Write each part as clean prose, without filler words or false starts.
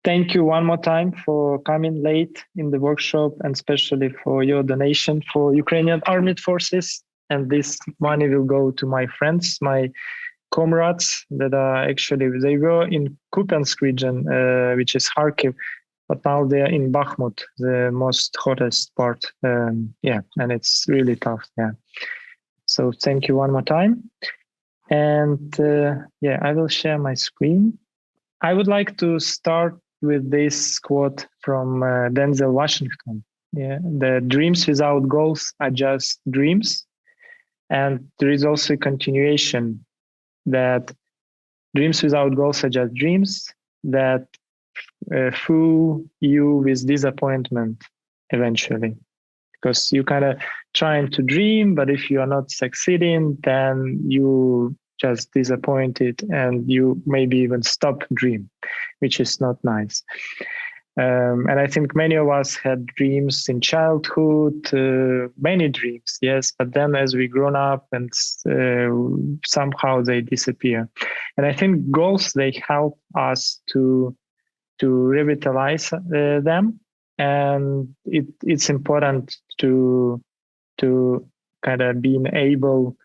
Thank you one more time for coming late in the workshop, and especially for your donation for Ukrainian Armed Forces. And this money will go to my friends, my comrades that are actually, they were in Kupiansk region, which is Kharkiv, but now they're in Bakhmut, the most hottest part. And it's really tough. Yeah. So thank you one more time. And I will share my screen. I would like to start with this quote from Denzel Washington. Yeah, the dreams without goals are just dreams. And there is also a continuation that dreams without goals are just dreams that fool you with disappointment eventually. Because you kind of trying to dream, but if you are not succeeding, then you just disappointed and you maybe even stop dream, which is not nice. And I think many of us had dreams in childhood, many dreams, yes, but then as we grown up and somehow they disappear. And I think goals, they help us to revitalize them. And it's important to kind of being able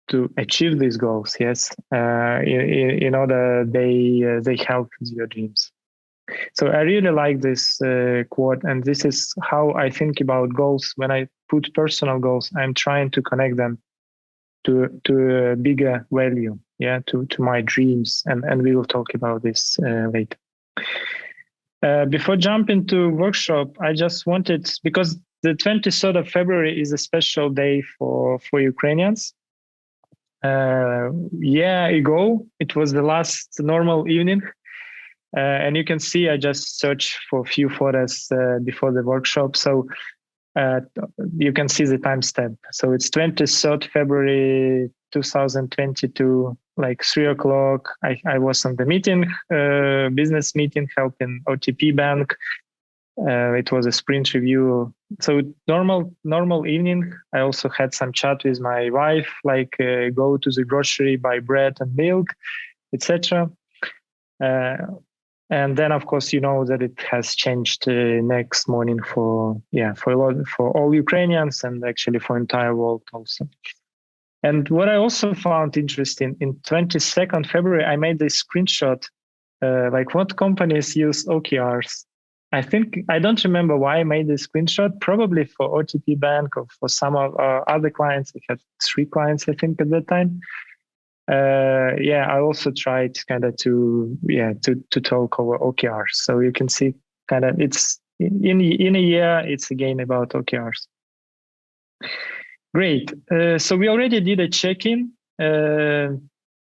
to achieve these goals, yes, in order they help with your dreams. So I really like this quote, and this is how I think about goals. When I put personal goals, I'm trying to connect them to a bigger value, to my dreams, and we will talk about this later. Before jumping to workshop, I just wanted, because the 23rd of February is a special day for Ukrainians. A year ago, it was the last normal evening. And you can see I just searched for a few photos before the workshop. So you can see the timestamp. So it's 23rd February 2022, like 3 o'clock. I was on the meeting, business meeting, helping OTP Bank. It was a sprint review. So normal evening. I also had some chat with my wife, like go to the grocery, buy bread and milk, etc. And then, of course, you know that it has changed next morning for all Ukrainians and actually for entire world also. And what I also found interesting, in 22nd February, I made this screenshot, like what companies use OKRs. I don't remember why I made this screenshot, probably for OTP Bank or for some of our other clients. We had 3 clients, I think, at that time. I also tried kind of to talk over OKRs. So you can see kind of it's in a year, it's again about OKRs. Great. So we already did a check-in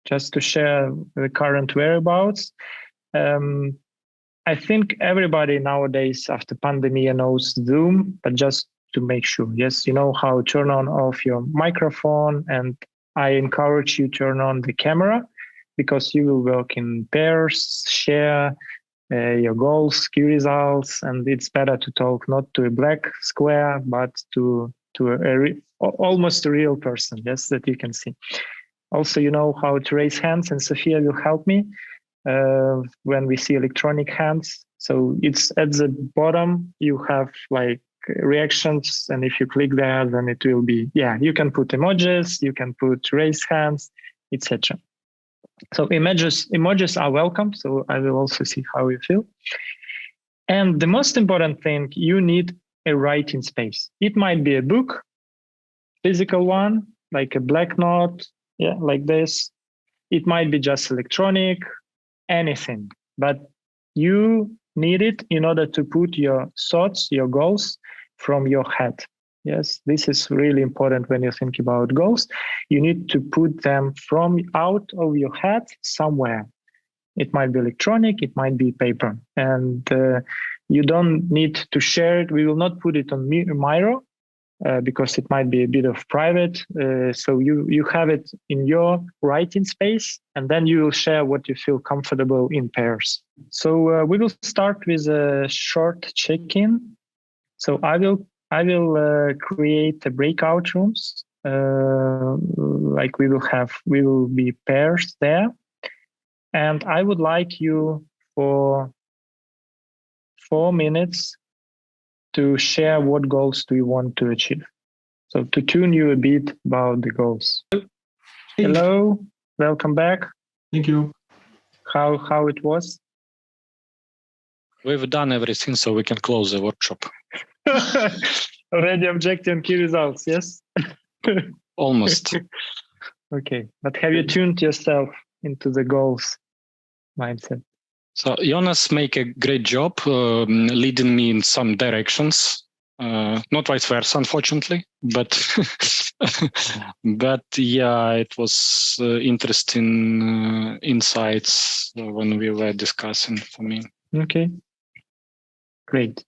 just to share the current whereabouts. I think everybody nowadays after pandemic knows Zoom, but just to make sure, yes, you know how to turn on off your microphone, and I encourage you to turn on the camera because you will work in pairs, share your goals, key results, and it's better to talk not to a black square, but to almost a real person, yes, that you can see. Also, you know how to raise hands, and Sophia will help me when we see electronic hands. So it's at the bottom, you have like reactions, and if you click there, then it will be, you can put emojis, you can put raise hands, etc. So emojis are welcome. So I will also see how you feel. And the most important thing, you need a writing space. It might be a book, physical one, like a black note, like this. It might be just electronic, anything, but you need it in order to put your thoughts, your goals from your head. Yes, this is really important when you think about goals. You need to put them from out of your head somewhere. It might be electronic, it might be paper, and you don't need to share it. We will not put it on Miro because it might be a bit of private. So you have it in your writing space, and then you will share what you feel comfortable in pairs. So we will start with a short check-in. So I will create the breakout rooms. Like we will be pairs there. And I would like you for 4 minutes to share what goals do you want to achieve. So to tune you a bit about the goals. Hello, welcome back. Thank you. How it was? We've done everything, so we can close the workshop. Already objective and key results, yes? Almost. Okay, but have you tuned yourself into the goals mindset? So Jonas make a great job leading me in some directions. Not vice versa, unfortunately, but but yeah, it was interesting insights when we were discussing for me. Okay, great.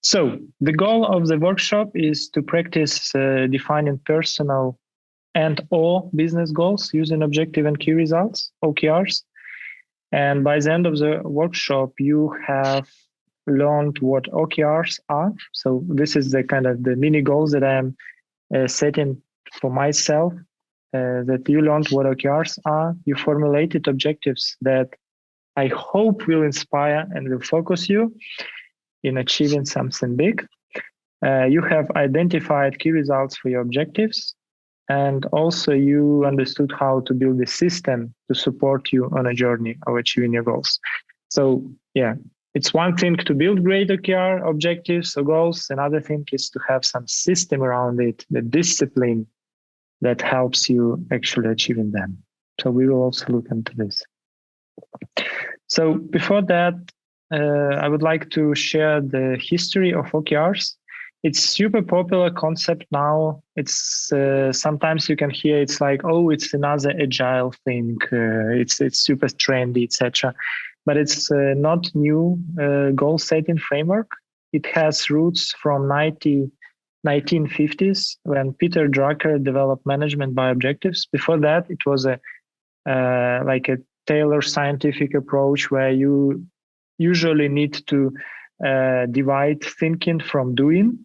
So the goal of the workshop is to practice defining personal and/or business goals using objective and key results, OKRs. And by the end of the workshop, you have learned what OKRs are. So this is the kind of the mini goals that I'm setting for myself, that you learned what OKRs are. You formulated objectives that I hope will inspire and will focus you in achieving something big. You have identified key results for your objectives. And also you understood how to build a system to support you on a journey of achieving your goals. So yeah, it's one thing to build great OKR objectives or goals. Another thing is to have some system around it, the discipline that helps you actually achieving them. So we will also look into this. So before that, I would like to share the history of OKRs. It's super popular concept now. It's sometimes you can hear it's like, oh, it's another agile thing. It's super trendy, etc. But it's not new goal setting framework. It has roots from 1950s when Peter Drucker developed management by objectives. Before that, it was like a tailored scientific approach where you usually need to divide thinking from doing.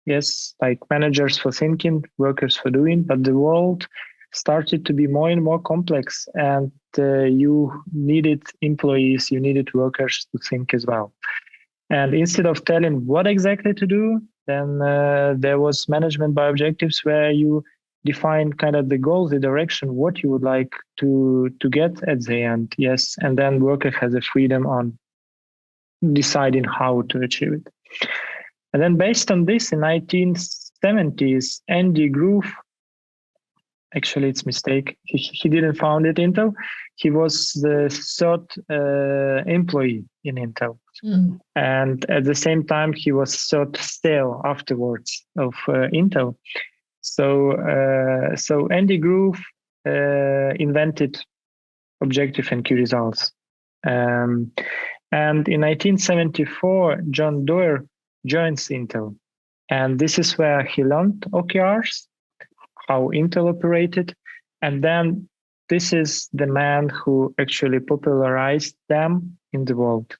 Yes, like managers for thinking, workers for doing, but the world started to be more and more complex, and you needed employees, you needed workers to think as well. And instead of telling what exactly to do, then there was management by objectives where you define kind of the goal, the direction, what you would like to get at the end. Yes, and then worker has the freedom on deciding how to achieve it. And then based on this, in 1970s, Andy Grove, actually it's a mistake, he didn't found it Intel. He was the third employee in Intel. And at the same time, he was third sale afterwards of Intel. So Andy Grove invented objective and key results. And in 1974, John Doerr joins Intel. And this is where he learned OKRs, how Intel operated. And then this is the man who actually popularized them in the world.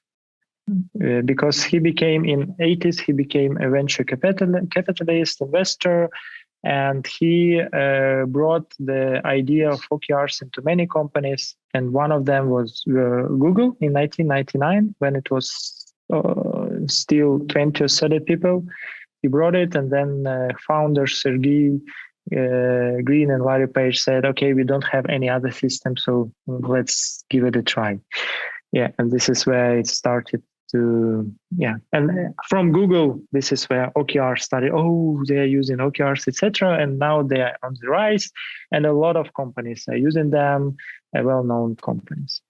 Because he became, in 80s, he became a venture capitalist, investor, and he brought the idea of OKRs into many companies. And one of them was Google in 1999, when it was still 20 or 30 people. He brought it, and then founders Sergey Green and Larry Page said, okay, we don't have any other system, so let's give it a try. Yeah, and this is where it started to, and from Google, this is where OKR started. Oh, they are using OKRs, etc. And now they are on the rise, and a lot of companies are using them, well-known companies.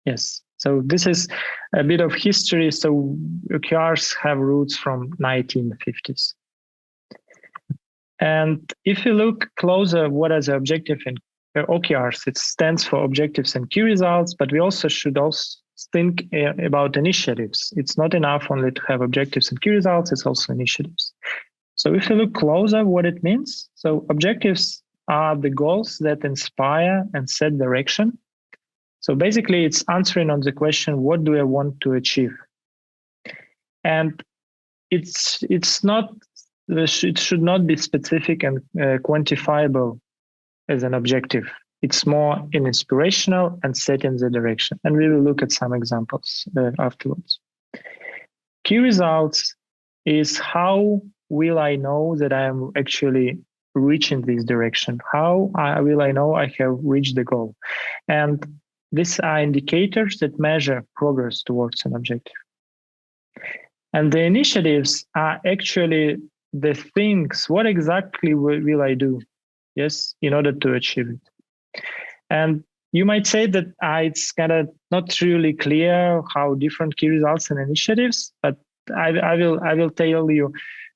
Yes, so this is a bit of history. So OKRs have roots from 1950s. And if you look closer, what are the objective and OKRs? It stands for objectives and key results, but we also should think about initiatives. It's not enough only to have objectives and key results, it's also initiatives. So if you look closer, what it means. So objectives are the goals that inspire and set direction. So basically it's answering on the question, what do I want to achieve? And it should not be specific and quantifiable as an objective. It's more inspirational and setting the direction. And we will look at some examples afterwards. Key results is how will I know that I am actually reaching this direction? How will I know I have reached the goal? And these are indicators that measure progress towards an objective. And the initiatives are actually the things, what exactly will I do, yes, in order to achieve it? And you might say that it's kind of not really clear how different key results and initiatives, but I will tell you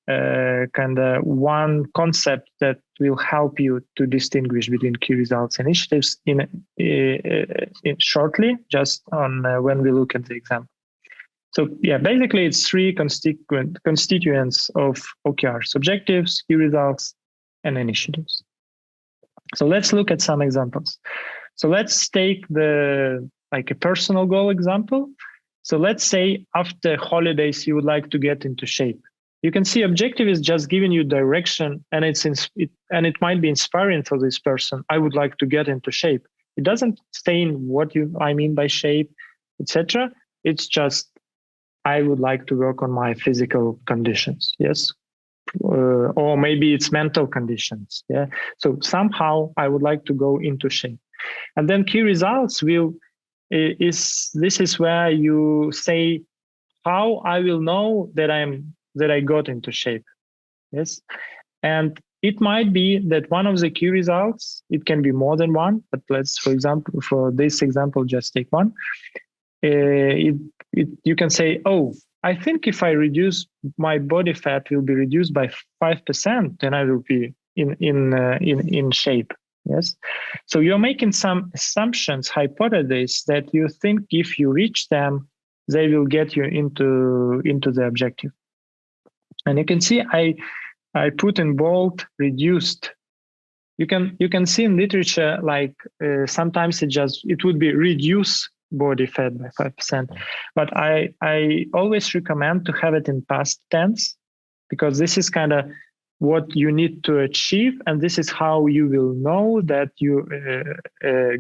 kind of one concept that will help you to distinguish between key results and initiatives in shortly, just on when we look at the example. So yeah, basically it's three constituents of OKRs: objectives, key results, and initiatives. So let's look at some examples. So let's take a personal goal example. So let's say after holidays, you would like to get into shape. You can see objective is just giving you direction, and it might be inspiring for this person. I would like to get into shape. It doesn't say what I mean by shape, etc. It's just I would like to work on my physical conditions. Yes. Or maybe it's mental conditions. Yeah. So somehow I would like to go into shape. And then key results this is where you say how I will know that I got into shape. Yes. And it might be that one of the key results, it can be more than one, but let's, for example, for this example, just take one. You can say, oh, I think if I reduce my body fat will be reduced by 5%, then I will be in shape. Yes. So you're making some assumptions, hypotheses that you think if you reach them, they will get you into the objective. And you can see I put in bold reduced. You can see in literature sometimes it would be reduce body fat by 5%, but I always recommend to have it in past tense, because this is kind of what you need to achieve, and this is how you will know that you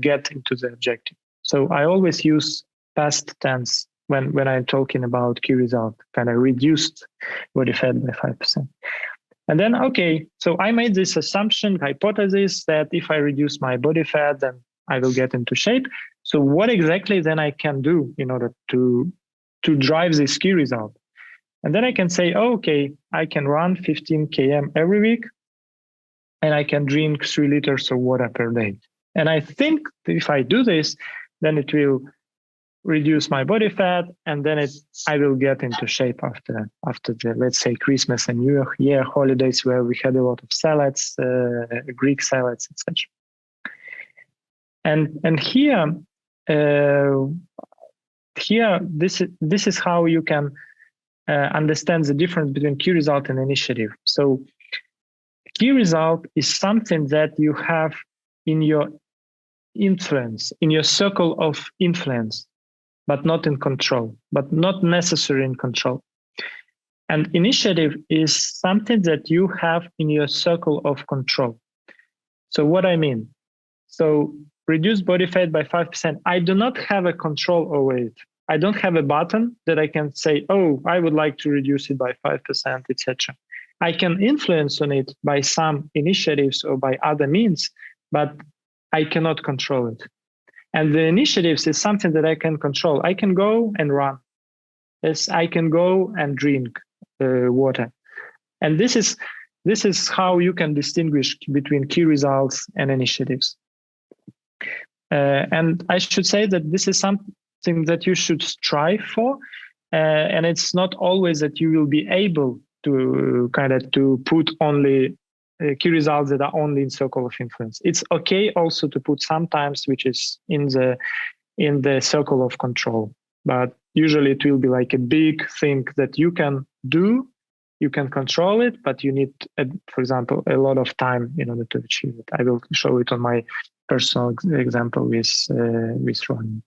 get into the objective. So I always use past tense when I'm talking about key result, kind of reduced body fat by 5%. And then, okay, so I made this assumption, hypothesis, that if I reduce my body fat, then I will get into shape. So what exactly then I can do in order to drive this key result? And then I can say, oh, okay, I can run 15 km every week, and I can drink 3 liters of water per day. And I think that if I do this, then it will reduce my body fat, and then I will get into shape after the, let's say, Christmas and New Year holidays, where we had a lot of salads, Greek salads, etc. And here this is how you can understand the difference between key result and initiative. So key result is something that you have in your influence, in your circle of influence, but not in control, but not necessary in control. And initiative is something that you have in your circle of control. So what I mean? So reduce body fat by 5%. I do not have a control over it. I don't have a button that I can say, oh, I would like to reduce it by 5%, etc. I can influence on it by some initiatives or by other means, but I cannot control it. And the initiatives is something that I can control. I can go and run. Yes, I can go and drink water. And this is how you can distinguish between key results and initiatives. And I should say that this is something that you should strive for. And it's not always that you will be able to to put only key results that are only in circle of influence. It's okay also to put sometimes which is in the circle of control, but usually it will be like a big thing that you can do, you can control it, but you need, for example, a lot of time in order to achieve it. I will show it on my personal example with running.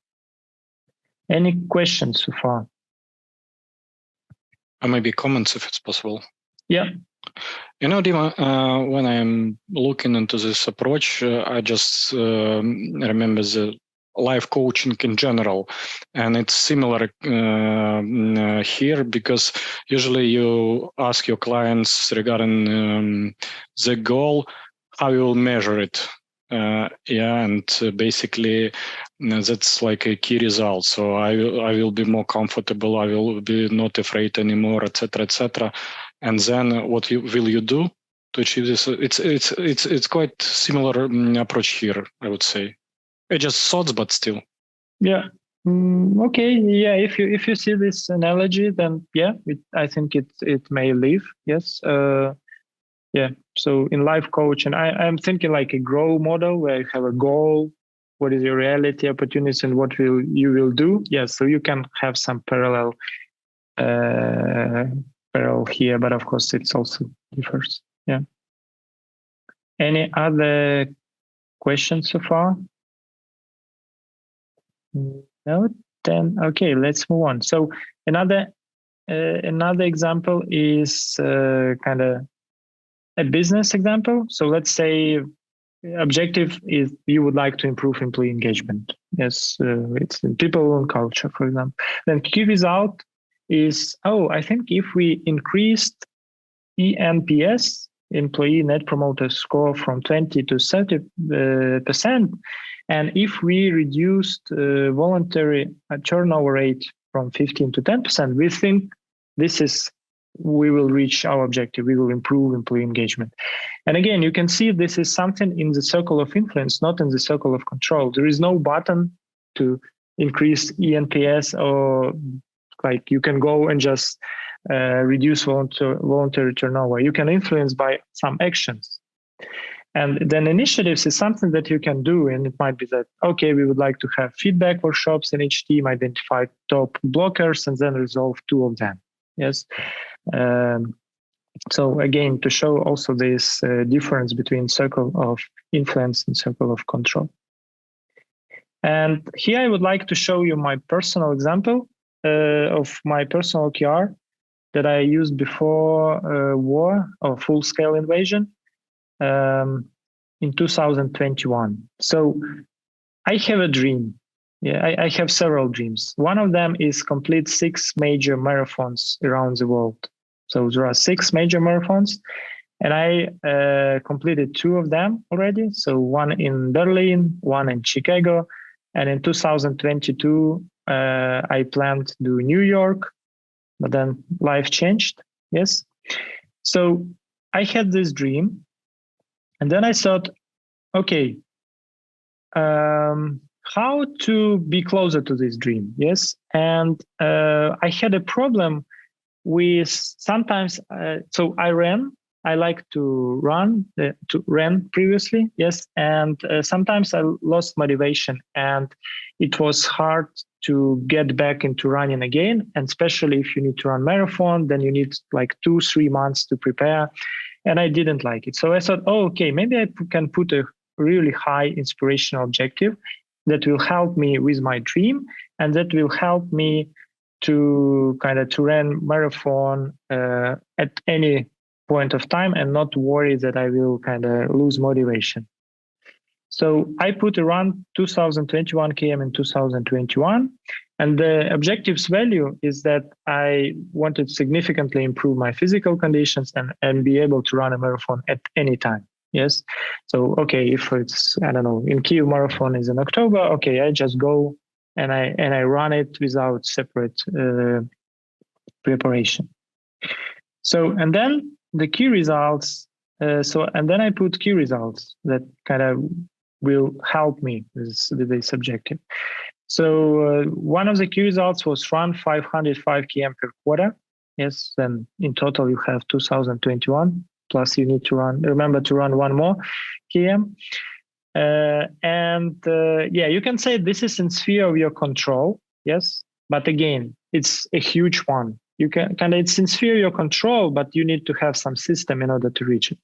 Any questions so far? Or maybe comments if it's possible. Yeah. You know, Dima, when I'm looking into this approach, I just remember the life coaching in general. And it's similar here, because usually you ask your clients regarding the goal, how you will measure it. And basically that's like a key result. So I will be more comfortable. I will be not afraid anymore, etc., etc. And then what will you do to achieve this? It's quite similar approach here, I would say. Just thoughts, but still. Yeah. Okay. Yeah. If you see this analogy, then yeah, I think it may live. Yes. Yeah. So in life coach, and I'm thinking like a grow model where you have a goal, what is your reality, opportunities, and what you will do. Yeah. So you can have some parallel here, but of course it's also differs. Yeah. Any other questions so far? No. Then okay, let's move on. So another example is kind of a business example. So let's say objective is you would like to improve employee engagement. Yes, it's in people and culture, for example. Then key result is, I think if we increased ENPS, employee net promoter score, from 20 to 30%, and if we reduced voluntary turnover rate from 15 to 10%, we think we will reach our objective. We will improve employee engagement. And again, you can see this is something in the circle of influence, not in the circle of control. There is no button to increase ENPS, or like you can go and just reduce voluntary turnover. You can influence by some actions. And then initiatives is something that you can do. And it might be that, okay, we would like to have feedback workshops in each team, identify top blockers, and then resolve 2 of them. Yes. So again, to show also this difference between circle of influence and circle of control. And here I would like to show you my personal example of my personal OKR that I used before war or full-scale invasion in 2021. So I have a dream. Yeah, I have several dreams. One of them is complete 6 major marathons around the world. So there are 6 major marathons, and I completed 2 of them already. So one in Berlin, one in Chicago, and in 2022 I planned to do New York, but then life changed. Yes, so I had this dream, and then I thought, okay, how to be closer to this dream? Yes, and I had a problem with sometimes. So I ran. I like to run previously. Yes, and sometimes I lost motivation, and it was hard to get back into running again. And especially if you need to run marathon, then you need like 2-3 months to prepare. And I didn't like it. So I thought, okay, maybe I can put a really high inspirational objective that will help me with my dream, and that will help me to run marathon at any point of time and not worry that I will lose motivation. So I put around 2021 km in 2021, and the objectives value is that I wanted to significantly improve my physical conditions and be able to run a marathon at any time. Yes. So, okay, if it's, I don't know, in Kyiv marathon is in October, okay, I just go and I run it without separate preparation. So, and then the key results. And then I put key results that will help me with this objective. So one of the key results was run 505 km per quarter. Yes, then in total you have 2021. Plus you need to remember to run 1 more km. You can say this is in sphere of your control. Yes, but again, it's a huge one. You can it's in sphere of your control, but you need to have some system in order to reach it.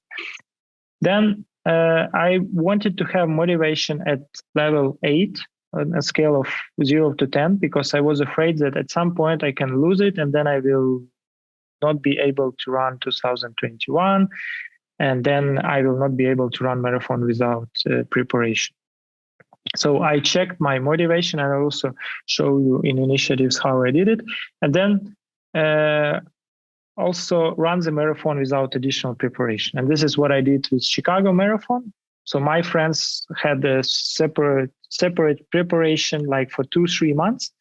Then I wanted to have motivation at level 8 on a scale of 0 to 10, because I was afraid that at some point I can lose it and then I will not be able to run 2021, and then I will not be able to run marathon without preparation. So I checked my motivation, and I also show you in initiatives how I did it. And then also run the marathon without additional preparation. And this is what I did with Chicago Marathon. So my friends had a separate preparation, like for 2-3 months.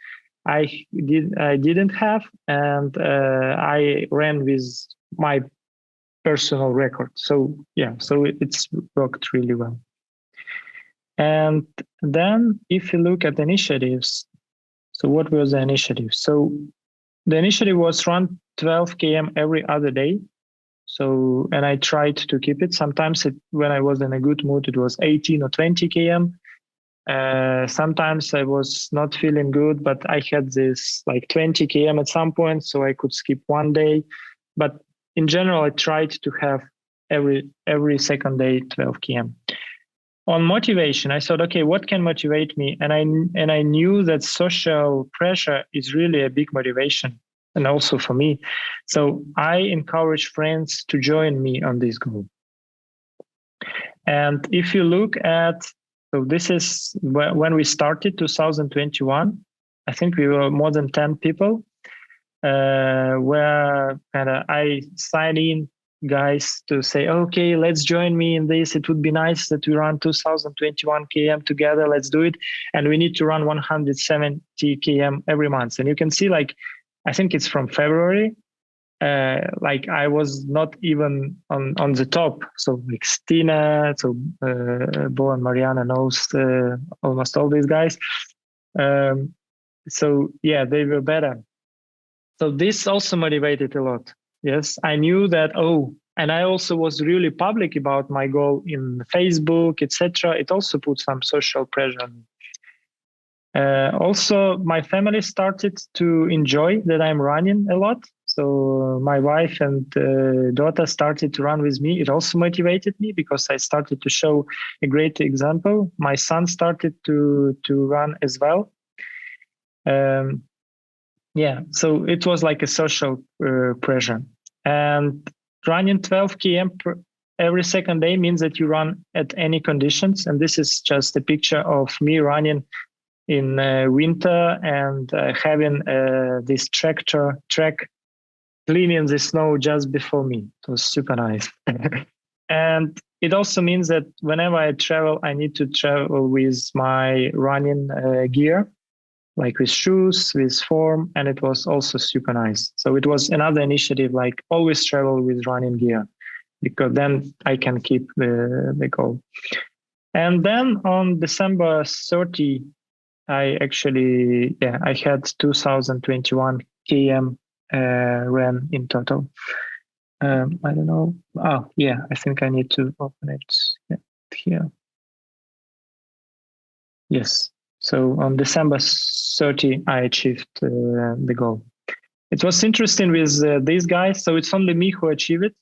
I didn't have, and I ran with my personal record. So yeah, so it's worked really well. And then if you look at initiatives, so what was the initiative? So the initiative was run 12 km every other day. So, and I tried to keep it. Sometimes when I was in a good mood, it was 18 or 20 km. Sometimes I was not feeling good, but I had this like 20 km at some point, so I could skip one day. But in general, I tried to have every second day 12 km. On motivation, I thought, okay, what can motivate me? And I knew that social pressure is really a big motivation, and also for me. So I encourage friends to join me on this goal. And if you look at, so this is when we started 2021, I think we were more than 10 people, where I signed in guys to say, okay, let's join me in this. It would be nice that we run 2021 km together. Let's do it. And we need to run 170 km every month. And you can see, like, I think it's from February. Like I was not even on the top. So like Stina, so Bo and Mariana knows almost all these guys. So yeah, they were better. So this also motivated a lot. Yes, I knew that. And I also was really public about my goal in Facebook, etc. It also put some social pressure on me. Also, my family started to enjoy that I'm running a lot. So my wife and daughter started to run with me. It also motivated me because I started to show a great example. My son started to run as well. Yeah, so it was like a social pressure. And running 12 km every second day means that you run at any conditions. And this is just a picture of me running in winter and having this track cleaning the snow just before me. It was super nice. And it also means that whenever I travel, I need to travel with my running gear, like with shoes, with form, and it was also super nice. So it was another initiative, like always travel with running gear, because then I can keep the goal. And then on December 30, I had 2021 km ran in total. I don't know. Oh, yeah, I think I need to open it here. Yes. So on December 30, I achieved the goal. It was interesting with these guys. So it's only me who achieved it.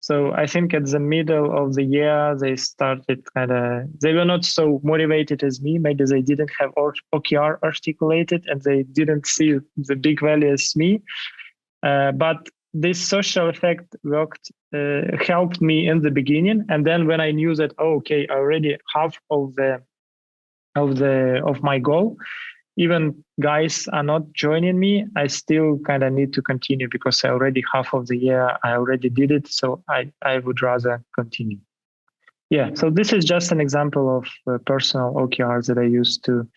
So I think at the middle of the year, they started they were not so motivated as me. Maybe they didn't have OKR articulated and they didn't see the big value as me. But this social effect helped me in the beginning. And then when I knew that, okay, already half of my goal, even guys are not joining me, I still need to continue because I already half of the year I already did it. So I would rather continue. Yeah. So this is just an example of personal OKRs that I used to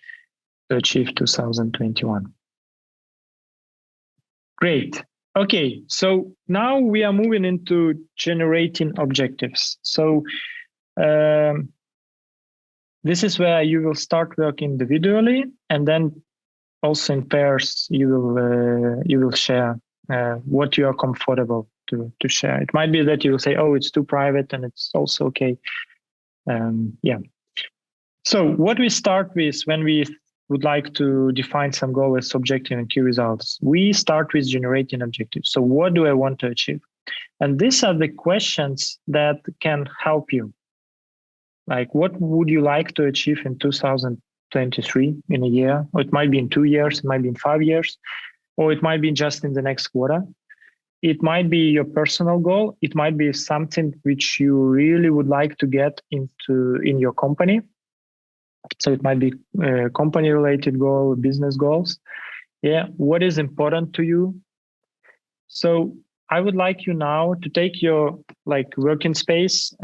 achieve 2021. Great. Okay. So now we are moving into generating objectives. So this is where you will start work individually, and then also in pairs you will share what you are comfortable to share. It might be that you will say, "Oh, it's too private," and it's also okay. Yeah. So what we start with when we would like to define some goal as objective and key results, we start with generating objectives. So what do I want to achieve? And these are the questions that can help you. Like, what would you like to achieve in 2023 in a year? Or it might be in 2 years, it might be in 5 years, or it might be just in the next quarter. It might be your personal goal. It might be something which you really would like to get in your company. So it might be company related goal, business goals. Yeah, what is important to you? So I would like you now to take your working space,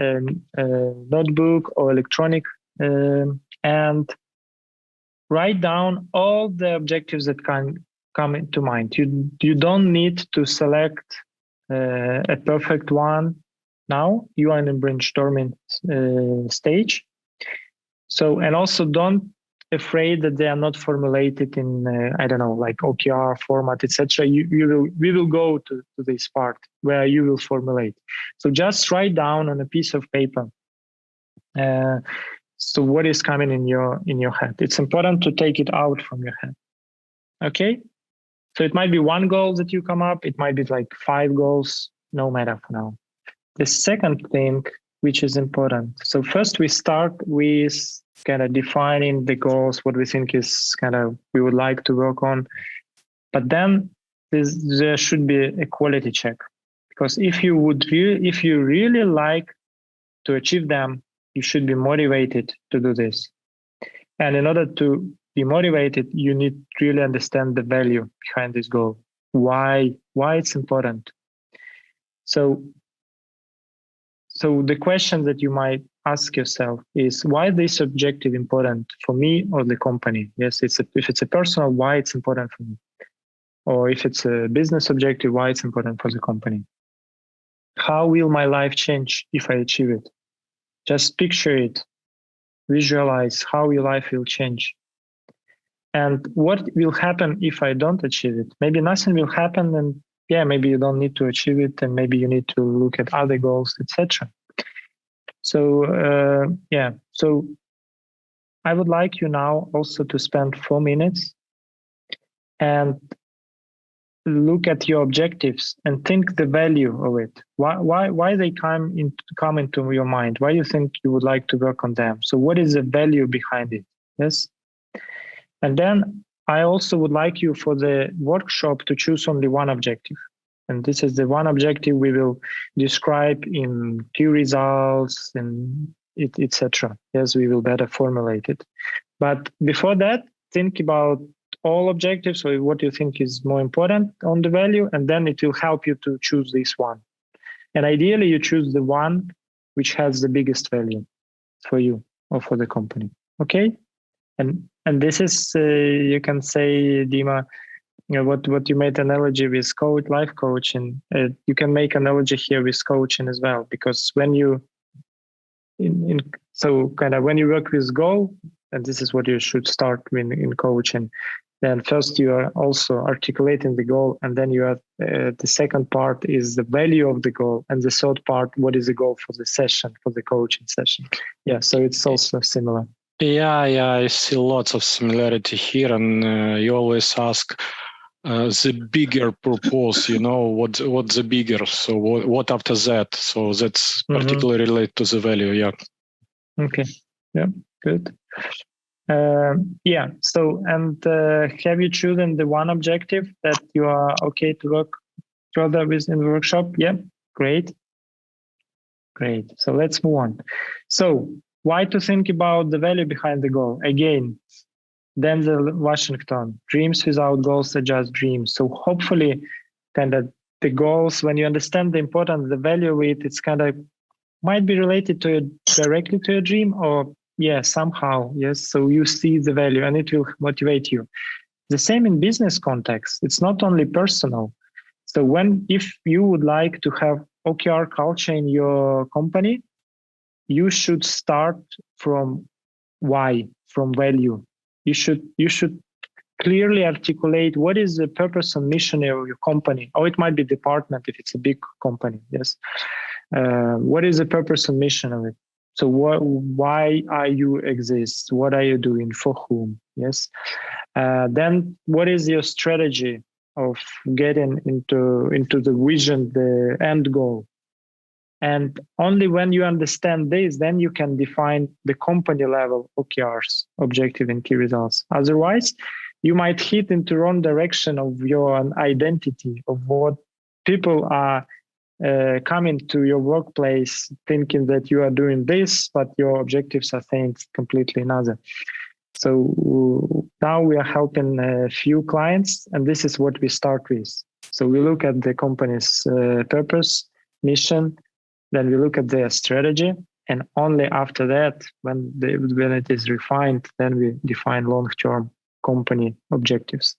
notebook or electronic, and write down all the objectives that can come into mind. You don't need to select a perfect one now. You are in a brainstorming stage. So, and also don't afraid that they are not formulated in OKR format, etc. We will go to this part where you will formulate. So just write down on a piece of paper. So what is coming in your head? It's important to take it out from your head. Okay. So it might be one goal that you come up. It might be like 5 goals. No matter for now. The second thing, which is important. So first we start with kind of defining the goals, what we think is we would like to work on. But then there should be a quality check, because if you really like to achieve them, you should be motivated to do this. And in order to be motivated, you need to really understand the value behind this goal. Why it's important. So the question that you might ask yourself is, why this objective important for me or the company? Yes, if it's a personal, why it's important for me? Or if it's a business objective, why it's important for the company? How will my life change if I achieve it? Just picture it, visualize how your life will change. And what will happen if I don't achieve it? Maybe nothing will happen, and maybe you don't need to achieve it, and maybe you need to look at other goals, etc. So so I would like you now also to spend 4 minutes and look at your objectives and think the value of it. Why they come into your mind? Why you think you would like to work on them? So what is the value behind it? Yes. And then I also would like you for the workshop to choose only one objective. And this is the one objective we will describe in key results and etc. Yes, we will better formulate it. But before that, think about all objectives, or what you think is more important on the value, and then it will help you to choose this one. And ideally, you choose the one which has the biggest value for you or for the company. Okay? And this is, you can say, Dima, what you made analogy with life coaching, you can make analogy here with coaching as well, because when you when you work with goal, and this is what you should start in coaching, then first you are also articulating the goal, and then you have the second part is the value of the goal, and the third part, what is the goal for the session, for the coaching session. Yeah, so it's also similar. Yeah, I see lots of similarity here, and you always ask the bigger purpose, what's the bigger, so what after that? So that's particularly related to the value, yeah. Okay, yeah, good. So, and have you chosen the one objective that you are okay to work further with in the workshop? Yeah, great. So let's move on. So why to think about the value behind the goal? Again, Denzel Washington, dreams without goals are just dreams. So hopefully the goals, when you understand the importance, the value of it, it's might be related to directly to your dream, or somehow, yes. So you see the value and it will motivate you. The same in business context. It's not only personal. So if you would like to have OKR culture in your company, you should start from why, from value. You should clearly articulate what is the purpose and mission of your company. Or it might be department if it's a big company. Yes. What is the purpose and mission of it? So why are you exist? What are you doing? For whom? Yes. Then what is your strategy of getting into the vision, the end goal? And only when you understand this, then you can define the company level OKRs, objective and key results. Otherwise, you might hit into wrong direction of your identity, of what people are coming to your workplace thinking that you are doing this, but your objectives are saying completely another. So now we are helping a few clients, and this is what we start with. So we look at the company's purpose, mission, then we look at their strategy, and only after that, when it is refined, then we define long-term company objectives.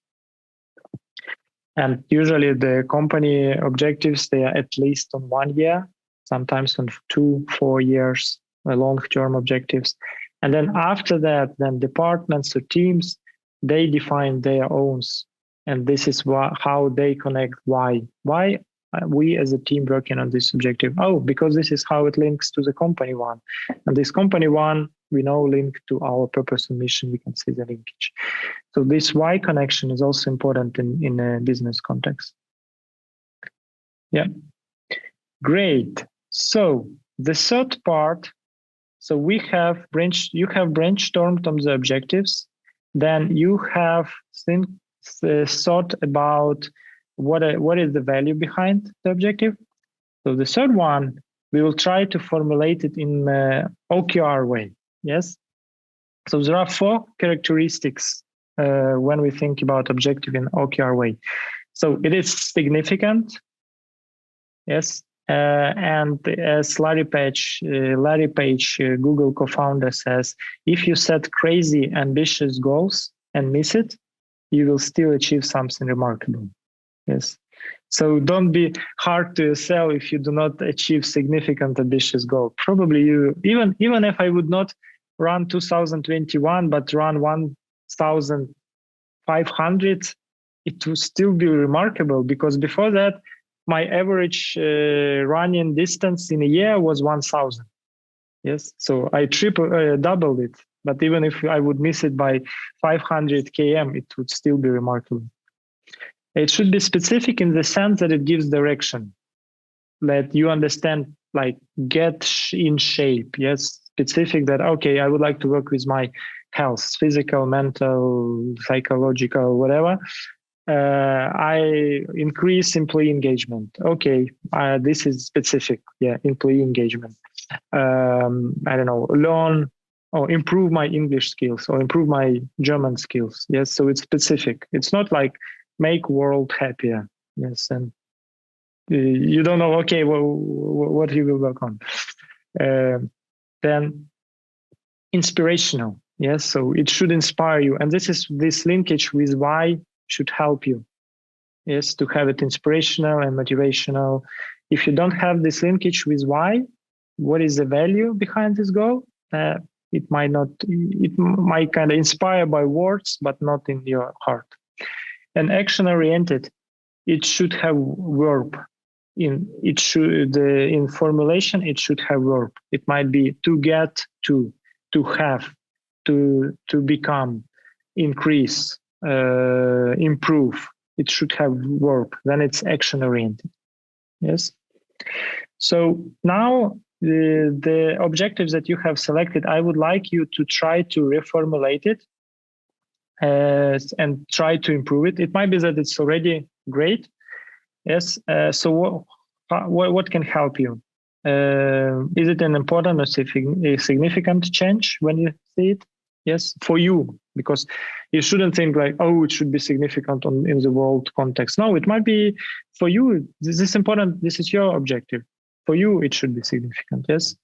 And usually the company objectives, they are at least on 1 year, sometimes on 2-4 years, long-term objectives. And then after that, then departments or teams, they define their own. And this is how they connect why. Why are we as a team working on this objective? Oh, because this is how it links to the company one. And this company one, we know link to our purpose and mission, we can see the linkage. So this why connection is also important in a business context. Yeah, great. So the third part, so you have brainstormed on the objectives, then you have thought about what is the value behind the objective. So the third one, we will try to formulate it in OKR way. Yes. So there are 4 characteristics when we think about objective in OKR way. So it is significant. Yes. And as Larry Page, Google co-founder says, if you set crazy, ambitious goals and miss it, you will still achieve something remarkable. Yes. So don't be hard to sell if you do not achieve significant, ambitious goal. Probably you, even if I would not run 2021, but run 1,500, it will still be remarkable, because before that, my average running distance in a year was 1,000. Yes, so I doubled it. But even if I would miss it by 500 km, it would still be remarkable. It should be specific in the sense that it gives direction, that you understand, like get in shape. Yes, specific that, okay, I would like to work with my health, physical, mental, psychological, whatever. I increase employee engagement. Okay, this is specific. Yeah, employee engagement. I don't know, learn or improve my English skills or improve my German skills. Yes, so it's specific. It's not like make world happier. Yes, and you don't know. Okay, well, what you will work on. Then inspirational. Yes, so it should inspire you, and this linkage with why should help you. Yes, to have it inspirational and motivational. If you don't have this linkage with why, what is the value behind this goal? It might kind of inspire by words, but not in your heart. And action oriented, it should have verb. In formulation, it should have verb. It might be to get, to have, to become, increase, improve. It should have verb. Then it's action oriented. Yes. So now the objectives that you have selected, I would like you to try to reformulate it and try to improve it. It might be that it's already great. Yes. So what can help you? Is it an important or significant change when you see it? Yes, for you, because you shouldn't think like, oh, it should be significant in the world context. No, it might be for you. This is important. This is your objective. For you, it should be significant. Yes.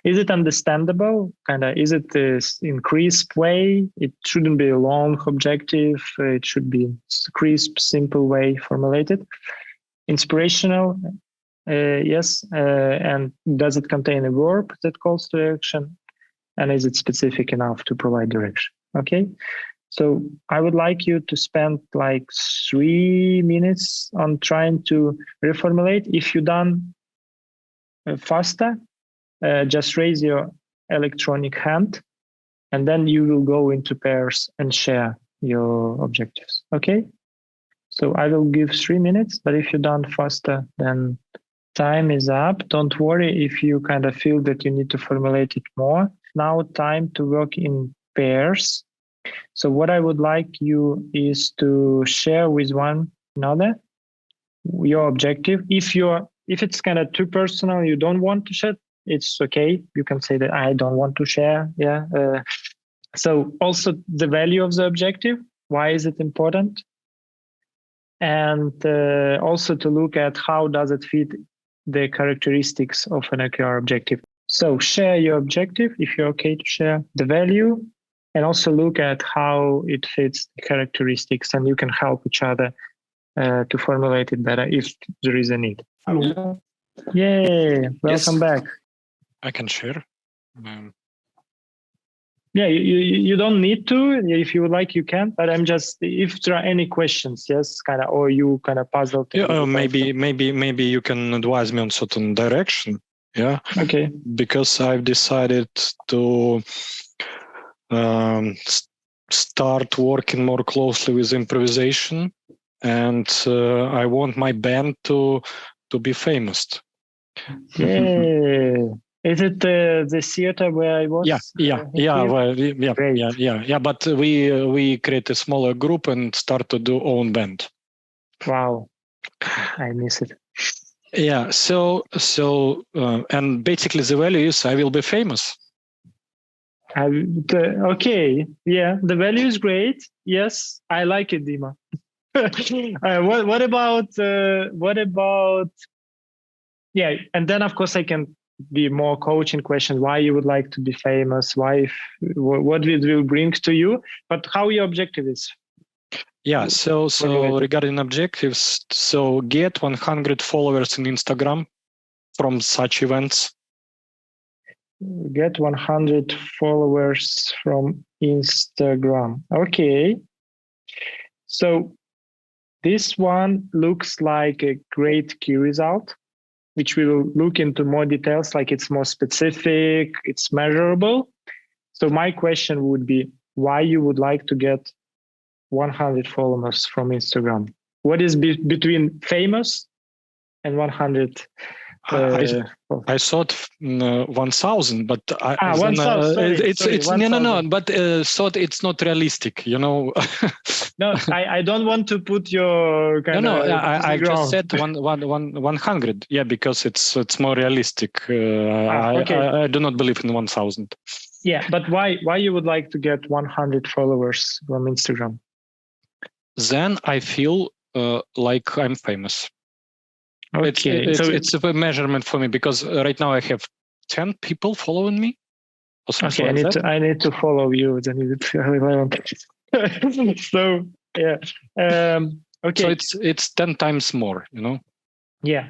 Is it understandable? Is it in crisp way? It shouldn't be a long objective. It should be crisp, simple way formulated. Inspirational. Yes. And does it contain a verb that calls to action? And is it specific enough to provide direction? Okay. So I would like you to spend like 3 minutes on trying to reformulate. If you're done faster, just raise your electronic hand, and then you will go into pairs and share your objectives. Okay. So I will give 3 minutes, but if you're done faster, then time is up. Don't worry if you kind of feel that you need to formulate it more. Now time to work in pairs. So what I would like you is to share with one another your objective. If you're if it's kind of too personal, you don't want to share, it's okay. You can say that I don't want to share. Yeah. So also the value of the objective. Why is it important? And also to look at how does it fit the characteristics of an OKR objective. So share your objective if you're okay to share the value, and also look at how it fits the characteristics, and you can help each other to formulate it better if there is a need. Yay! Welcome back. I can share. Yeah, you don't need to. If you would like, you can. But I'm just, if there are any questions, yes, kind of, or you kind of puzzled. Yeah, maybe you can advise me on certain direction. Yeah. Okay. Because I've decided to start working more closely with improvisation, and I want my band to be famous. Yeah. Is it the theater where I was? Yeah. But we create a smaller group and start to do own band. Wow, I miss it. Yeah. So and basically the value is I will be famous. Okay. Yeah, the value is great. Yes, I like it, Dima. What about? Yeah, and then of course I can be more coaching questions, why you would like to be famous, what it will bring to you, but how your objective is. Yeah, so regarding objectives, so get 100 followers in Instagram from such events. Get 100 followers from Instagram. Okay. So this one looks like a great key result, which we will look into more details, like it's more specific, it's measurable. So my question would be why you would like to get 100 followers from Instagram. What is between famous and 100? I thought 1,000, but 1,000. It's 1,000. But thought it's not realistic, you know. No, I don't want to put your kind of. I just said 100. Yeah, because it's more realistic. Okay. I do not believe in 1,000. Yeah, but why you would like to get 100 followers from Instagram? Then I feel like I'm famous. Okay, it's a measurement for me, because right now I have 10 people following me. Okay, I need to follow you. Then you So yeah, okay. So it's 10 times more, you know. Yeah.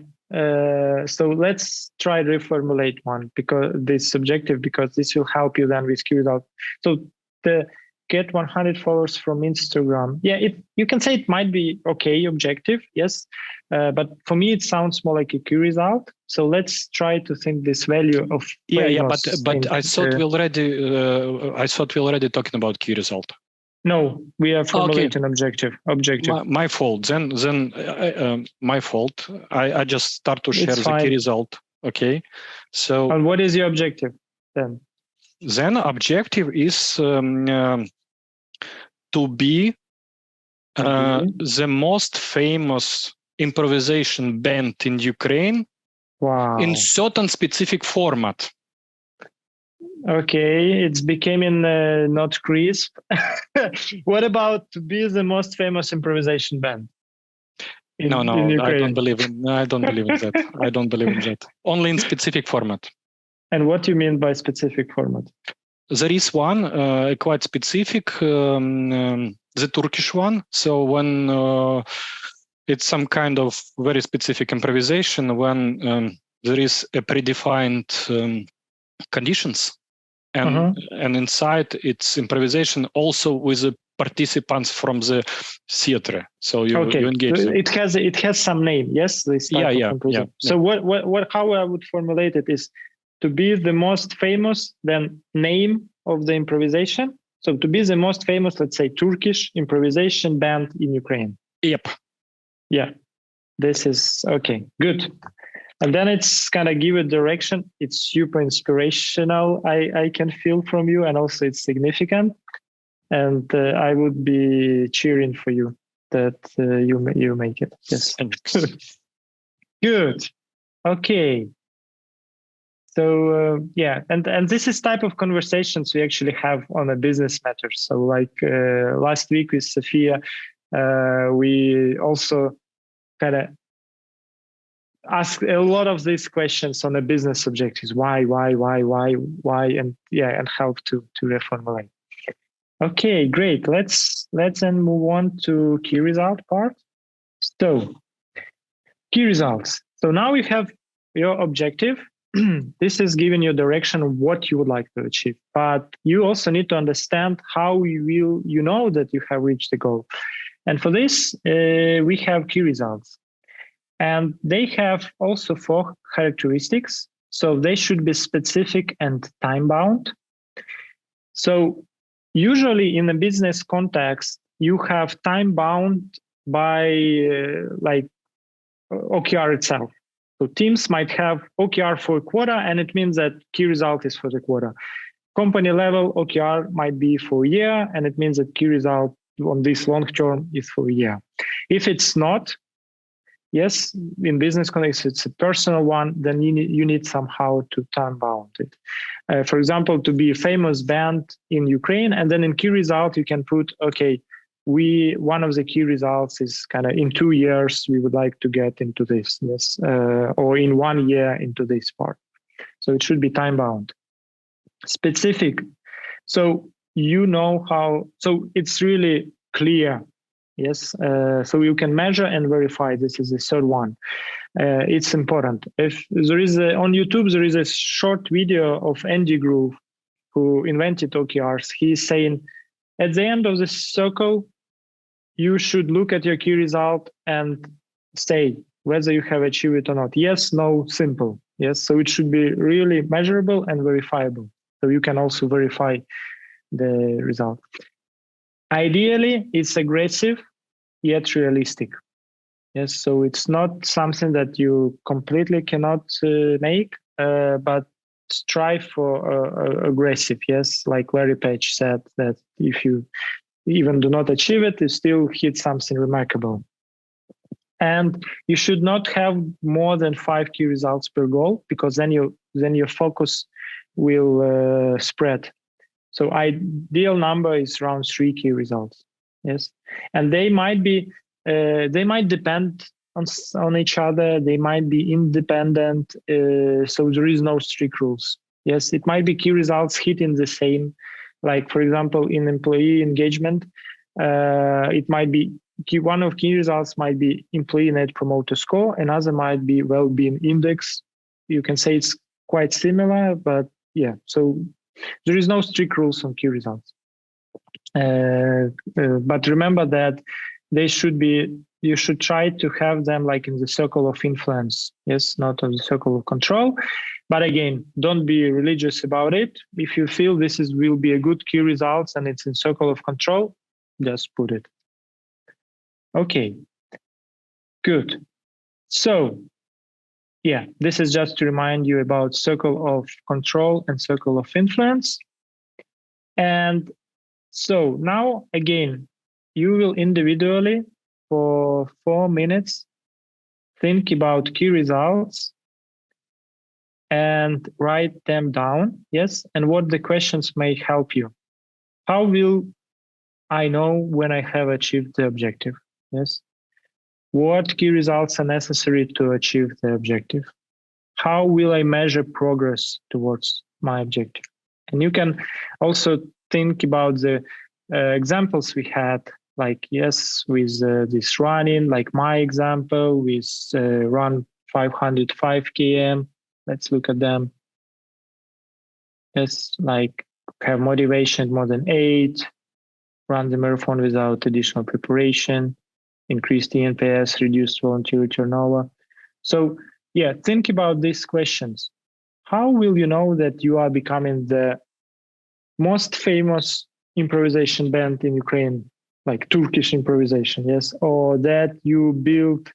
So let's try to reformulate one, because this subjective, because this will help you then with key result. So the get 100 followers from Instagram. Yeah, you can say it might be okay objective, yes, but for me it sounds more like a key result. So let's try to think this value of but I thought we already talking about key result. No, we are formulating objective. My fault. Then my fault. I just start to share the key result. Okay, so. And what is your objective then? Then objective is to be the most famous improvisation band in Ukraine. Wow. In certain specific format. Okay, it's becoming not crisp. What about to be the most famous improvisation band? No, I don't believe in that. I don't believe in that. Only in specific format. And what do you mean by specific format? There is one quite specific, the Turkish one. So when it's some kind of very specific improvisation, when there is a predefined conditions, and inside it's improvisation also with the participants from the theater. So you engage them. It has some name, yes. This type of improvisation. So what how I would formulate it is to be the most famous, then name of the improvisation. So to be the most famous, let's say Turkish improvisation band in Ukraine. Yep. Yeah, this is okay. Good. And then it's kind of give a direction. It's super inspirational. I can feel from you, and also it's significant. And I would be cheering for you that you make it. Yes. Thanks. Good. Okay. So yeah, and this is type of conversations we actually have on a business matter. So like last week with Sophia, we also kind of ask a lot of these questions on a business objectives. Why, and yeah, and help to reformulate. Okay, great. Let's then move on to key result part. So key results. So now you have your objective. This is giving you direction of what you would like to achieve. But you also need to understand how you know that you have reached the goal. And for this, we have key results. And they have also 4 characteristics. So they should be specific and time-bound. So usually in a business context, you have time-bound by like OKR itself. So teams might have OKR for a quarter, and it means that key result is for the quarter. Company level OKR might be for a year, and it means that key result on this long term is for a year. If it's not, yes, in business context, it's a personal one, then you need somehow to time bound it. For example, to be a famous band in Ukraine, and then in key result, you can put, okay, one of the key results is kind of in 2 years, we would like to get into this, yes, or in 1 year into this part. So it should be time bound. Specific. So you know how, so it's really clear. Yes, so you can measure and verify. This is the third one. It's important. If there is on YouTube, there is a short video of Andy Grove, who invented OKRs. He's saying, at the end of the circle, you should look at your key result and say whether you have achieved it or not. Yes, no, simple. Yes, so it should be really measurable and verifiable. So you can also verify the result. Ideally, it's aggressive, yet realistic. Yes, so it's not something that you completely cannot make, but strive for aggressive. Yes, like Larry Page said, that if you even do not achieve it, you still hit something remarkable. And you should not have more than 5 key results per goal, because then your focus will spread. So ideal number is around 3 key results. Yes, and they might depend on each other. They might be independent. So there is no strict rules. Yes, it might be key results hitting the same. Like for example, in employee engagement, it might be one of key results might be employee net promoter score. Another might be well-being index. You can say it's quite similar, but yeah. So there is no strict rules on key results. But remember that you should try to have them like in the circle of influence. Yes, not on the circle of control. But again, don't be religious about it. If you feel this will be a good key results and it's in circle of control, just put it. Okay, good. So yeah, this is just to remind you about circle of control and circle of influence. And so now again, you will individually for 4 minutes think about key results and write them down. Yes, and what the questions may help you. How will I know when I have achieved the objective? Yes. What key results are necessary to achieve the objective? How will I measure progress towards my objective? And you can also think about the examples we had, like, yes, with this running, like my example with run 505 km. Let's look at them. Yes, like have motivation more than 8, run the marathon without additional preparation, increase the NPS, reduce volunteer turnover. So yeah, think about these questions. How will you know that you are becoming the most famous improvisation band in Ukraine, like Turkish improvisation, yes? Or that you build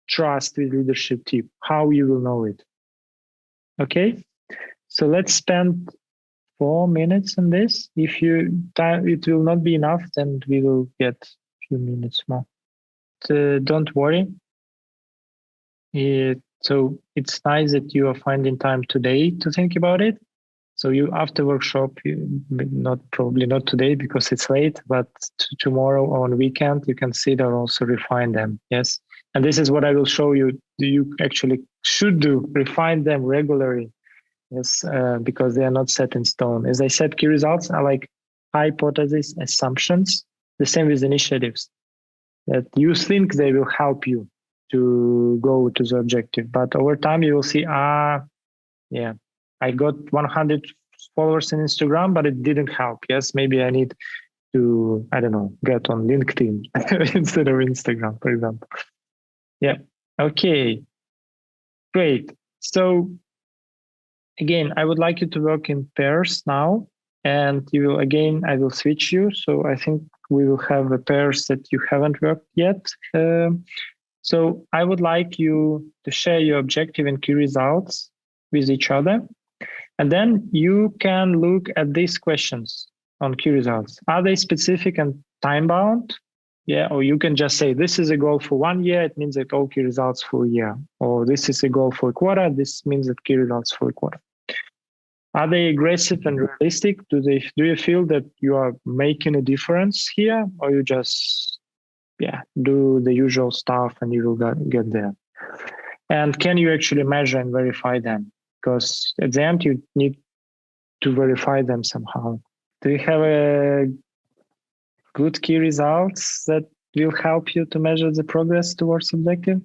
trust with leadership team? How you will know it? Okay, so let's spend 4 minutes on this. If it will not be enough, then we will get a few minutes more. Don't worry. So it's nice that you are finding time today to think about it. So you after workshop, probably not today because it's late, but tomorrow or on weekend, you can sit and also refine them. Yes. And this is what I will show you. You actually should do, refine them regularly. Yes, because they are not set in stone. As I said, key results are like hypotheses, assumptions. The same with initiatives. That you think they will help you to go to the objective, but over time you will see, yeah, I got 100 followers in Instagram, but it didn't help. Yes, maybe I need to, I don't know, get on LinkedIn instead of Instagram, for example. Yeah. Okay. Great. So again, I would like you to work in pairs now, and you will, again, I will switch you. So I think we will have the pairs that you haven't worked yet. So I would like you to share your objective and key results with each other. And then you can look at these questions on key results. Are they specific and time bound? Yeah, or you can just say, this is a goal for 1 year. It means that all key results for a year. Or this is a goal for a quarter. This means that key results for a quarter. Are they aggressive and realistic? Do you feel that you are making a difference here, or you just do the usual stuff and you will get there? And can you actually measure and verify them? Because at the end you need to verify them somehow. Do you have a good key results that will help you to measure the progress towards objective?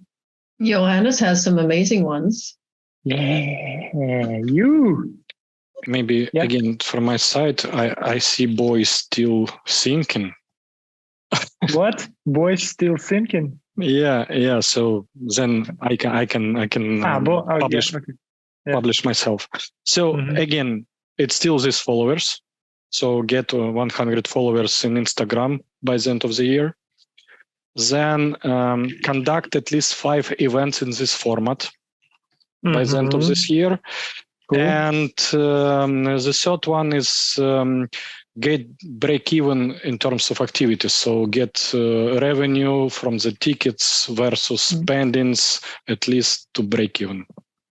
Johannes has some amazing ones. Yeah, you. Maybe again from my side, I see boys still thinking. What? Boys still thinking? Yeah. So then I can publish myself. So again, it's still these followers. So get 100 followers in Instagram by the end of the year. Then conduct at least 5 events in this format by the end of this year. Cool. And the third one is get break even in terms of activities. So get revenue from the tickets versus spendings at least to break even.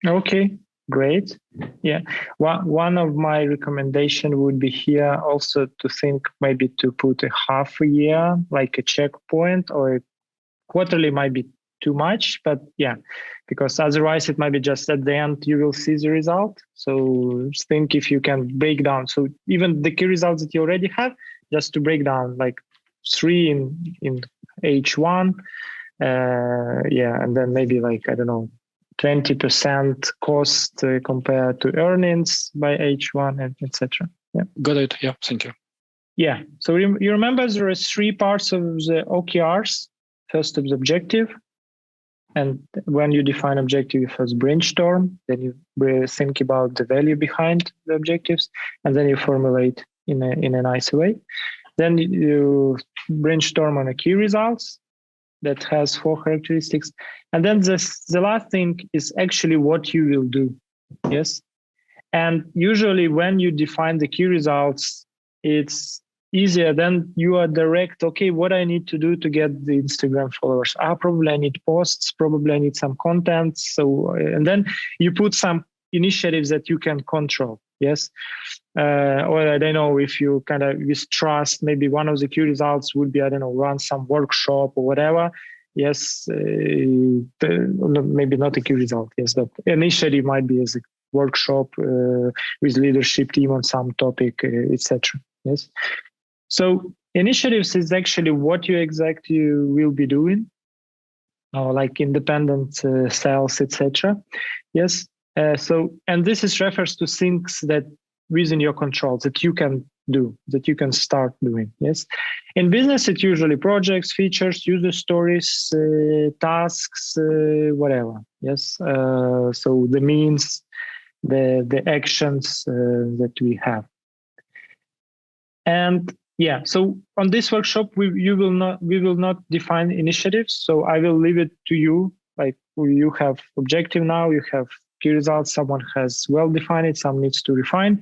Okay, great. Yeah. One of my recommendation would be here also to think maybe to put a half a year, like a checkpoint, or quarterly might be too much, but because otherwise it might be just at the end you will see the result. So think if you can break down. So even the key results that you already have, just to break down like 3 in H1, and then maybe like, I don't know, 20% cost compared to earnings by H1 and etc. Yeah. Got it. Yeah. Thank you. Yeah. So you remember there are 3 parts of the OKRs. First is objective. And when you define objective, you first brainstorm, then you think about the value behind the objectives, and then you formulate in a nice way. Then you brainstorm on the key results that has 4 characteristics. And then the last thing is actually what you will do. Yes. And usually when you define the key results, it's easier. Then you are direct. Okay, what I need to do to get the Instagram followers? Probably I need posts. Probably I need some content. So, and then you put some initiatives that you can control. Yes. Or I don't know, if you kind of with trust, maybe one of the key results would be, I don't know, run some workshop or whatever. Yes. Maybe not a key result. Yes. But initiative might be as a workshop with leadership team on some topic, etc. Yes. So initiatives is actually what you exactly will be doing, like independent sales, etc. Yes. And this refers to things that within your control that you can do, that you can start doing. Yes. In business, it's usually projects, features, user stories, tasks, whatever. Yes. So the means, the actions that we have. And so on this workshop, we will not define initiatives. So I will leave it to you. Like you have objective now, you have key results. Someone has well defined it, some needs to refine,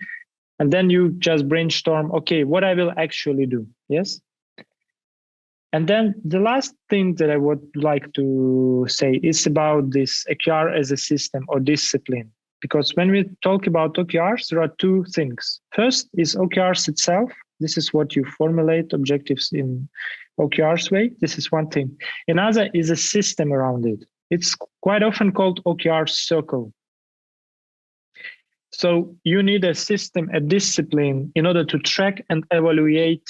and then you just brainstorm. Okay, what I will actually do. Yes. And then the last thing that I would like to say is about this OKR as a system or discipline. Because when we talk about OKRs, there are two things. First is OKRs itself. This is what you formulate objectives in OKRs way. This is one thing. Another is a system around it. It's quite often called OKR circle. So you need a system, a discipline in order to track and evaluate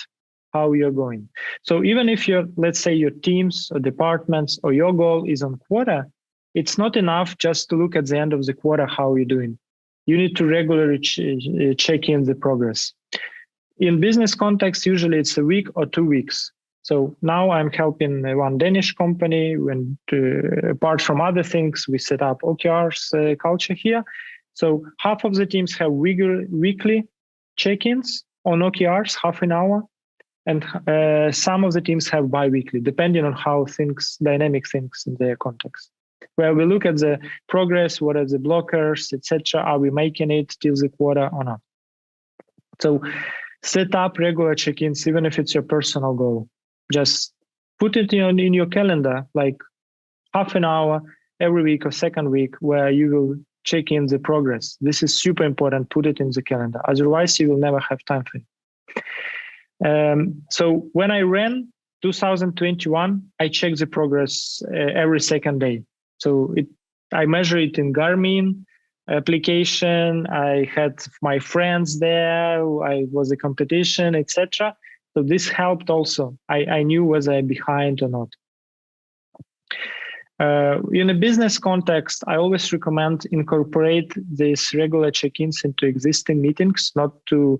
how you're going. So even if let's say your teams or departments or your goal is on quota, it's not enough just to look at the end of the quarter how you're doing. You need to regularly check in the progress. In business context, usually it's a week or 2 weeks. So now I'm helping one Danish company. When apart from other things, we set up OKRs culture here. So half of the teams have weekly check-ins on OKRs, half an hour, and some of the teams have bi-weekly, depending on how dynamic things in their context. Where we look at the progress, what are the blockers, etc. Are we making it till the quarter or not? So set up regular check-ins, even if it's your personal goal. Just put it in your calendar, like half an hour every week or second week, where you will check in the progress. This is super important. Put it in the calendar. Otherwise, you will never have time for it. So when I ran 2021, I checked the progress every second day. So I measure it in Garmin application. I had my friends there. I was a competition, etc. So this helped also. I knew was I behind or not. In a business context, I always recommend incorporate these regular check-ins into existing meetings, not to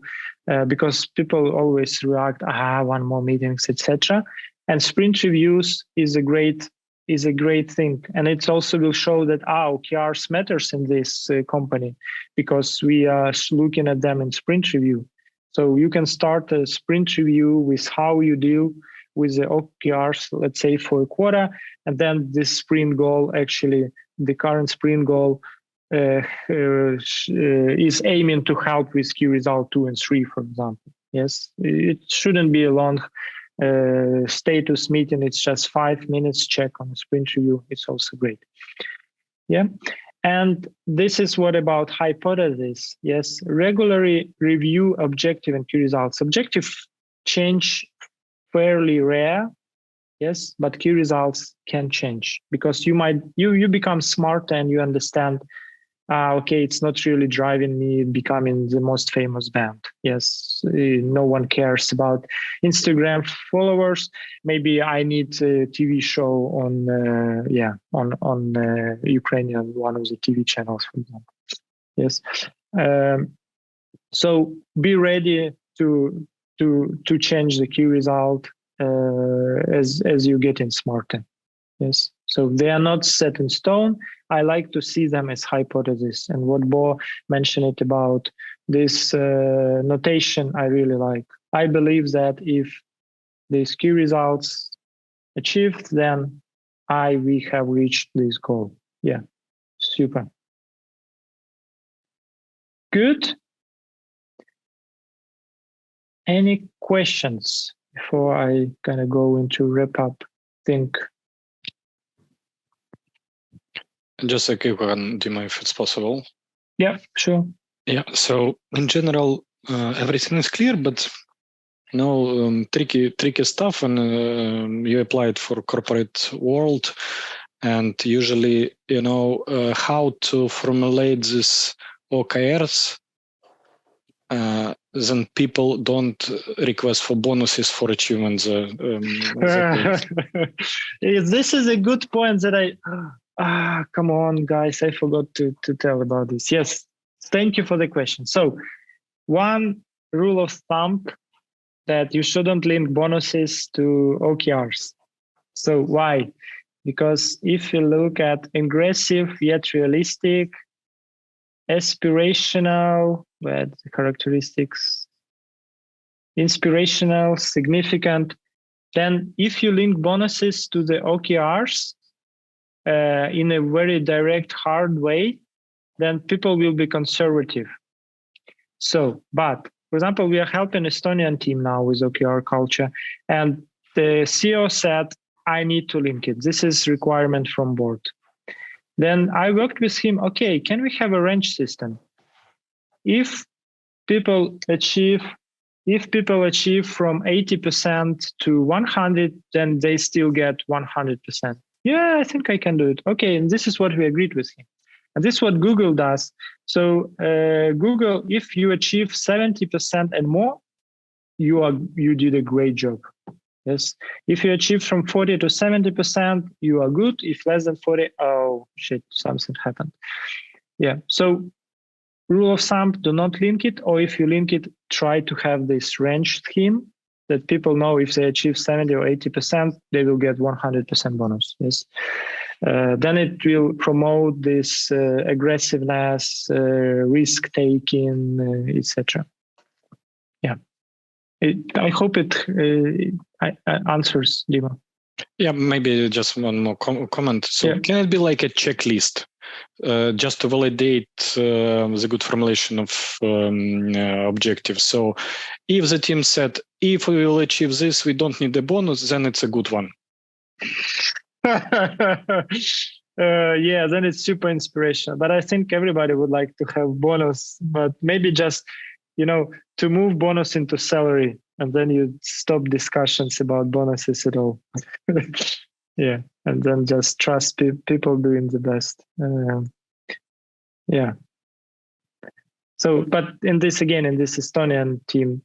because people always react, one more meetings, etc. And sprint reviews is a great thing, and it also will show that OKRs matters in this company because we are looking at them in sprint review. So you can start a sprint review with how you deal with the OKRs, let's say for a quarter, and then this sprint goal, actually the current sprint goal is aiming to help with key result 2 and 3, for example. Yes, it shouldn't be a long status meeting. It's just 5 minutes check on a sprint review. It's also great. Yeah. And this is what about hypothesis. Yes, regularly review objective and key results. Objective change fairly rare, yes, but key results can change because you become smarter and you understand, okay, it's not really driving me becoming the most famous band. Yes, no one cares about Instagram followers. Maybe I need a TV show on Ukrainian, one of the TV channels, for example. Yes, so be ready to change the key result as you get in smarter. Yes, so they are not set in stone. I like to see them as hypotheses. And what Bo mentioned about this notation, I really like. I believe that if these key results achieved, then we have reached this goal. Yeah, super. Good. Any questions before I kind of go into wrap up? Think. Just a quick one, Dima, if it's possible. Yeah, sure. Yeah. So in general, everything is clear, but tricky stuff, and you apply it for corporate world, and usually, how to formulate this OKRs. Then people don't request for bonuses for achievements. This is a good point that come on, guys. I forgot to tell about this. Yes, thank you for the question. So one rule of thumb that you shouldn't link bonuses to OKRs. So why? Because if you look at aggressive yet realistic, aspirational, the characteristics, inspirational, significant, then if you link bonuses to the OKRs in a very direct, hard way, then people will be conservative. So, but for example, we are helping Estonian team now with OKR culture, and the CEO said, I need to link it. This is requirement from board. Then I worked with him. Okay, can we have a range system? If people achieve from 80% to 100, then they still get 100%. Yeah, I think I can do it. Okay, and this is what we agreed with him. And this is what Google does. So Google, if you achieve 70% and more, you did a great job. Yes. If you achieve from 40 to 70%, you are good. If less than 40, oh shit, something happened. Yeah. So rule of thumb, do not link it. Or if you link it, try to have this range scheme that people know if they achieve 70 or 80%, they will get 100% bonus. Yes. Then it will promote this aggressiveness, risk taking, etc. Yeah. I hope it answers, Dima. Yeah, maybe just one more comment. So can it be like a checklist just to validate the good formulation of objectives? So if the team said, if we will achieve this, we don't need the bonus, then it's a good one. Yeah, then it's super inspirational. But I think everybody would like to have bonus, but maybe just, to move bonus into salary, and then you stop discussions about bonuses at all. Yeah, and then just trust people doing the best. Yeah. So, but in this Estonian team,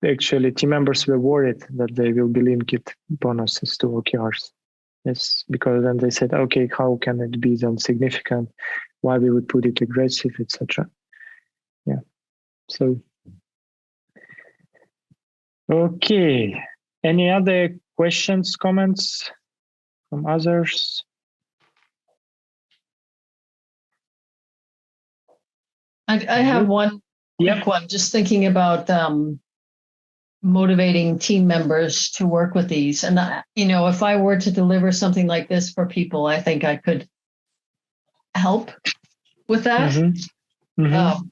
actually, team members were worried that they will be linked bonuses to OKRs. Yes, because then they said, okay, how can it be then significant? Why we would put it aggressive, etc. Yeah. So. Okay. Any other questions, comments from others? I have one quick one, just thinking about motivating team members to work with these. And, if I were to deliver something like this for people, I think I could help with that. Mm-hmm. Mm-hmm.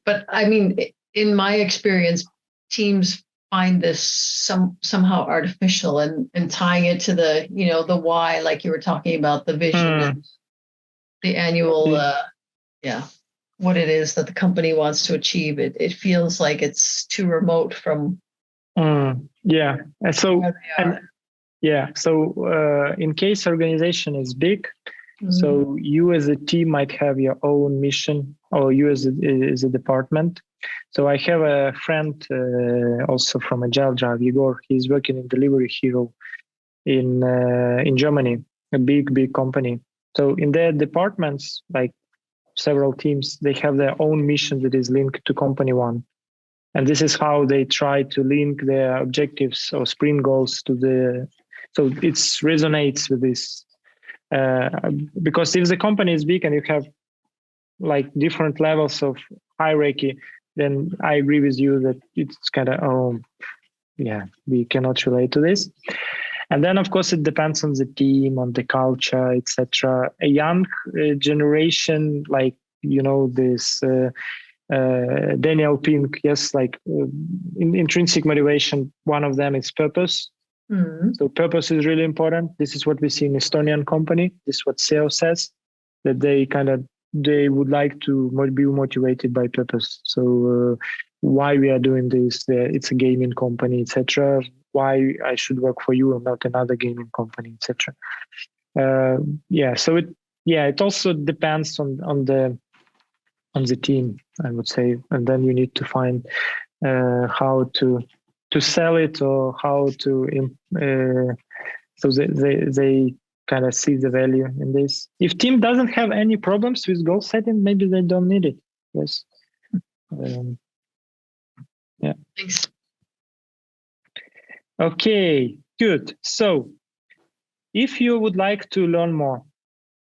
But I mean, in my experience, teams find this somehow artificial, and tying it to the, the why, like you were talking about, the vision, and the annual, what it is that the company wants to achieve. It feels like it's too remote from. Yeah. So in case organization is big, so you as a team might have your own mission, or you as a department. So I have a friend also from agiledrive, Igor. He's working in Delivery Hero in Germany, a big company. So in their departments, like several teams, they have their own mission that is linked to company one. And this is how they try to link their objectives or sprint goals to so it resonates with this. Because if the company is big and you have like different levels of hierarchy, then I agree with you that it's kind of, we cannot relate to this. And then, of course, it depends on the team, on the culture, etc. A young generation, like, this Daniel Pink, yes, like intrinsic motivation, one of them is purpose. Mm-hmm. So purpose is really important. This is what we see in Estonian company. This is what CEO says, that they would like to be motivated by purpose. So why we are doing this? It's a gaming company, etc. Why I should work for you and not another gaming company, etc. So it also depends on the team, I would say, and then you need to find how to sell it, or how to so they kind of see the value in this. If team doesn't have any problems with goal setting, maybe they don't need it. Yes. Thanks. Okay, good. So if you would like to learn more,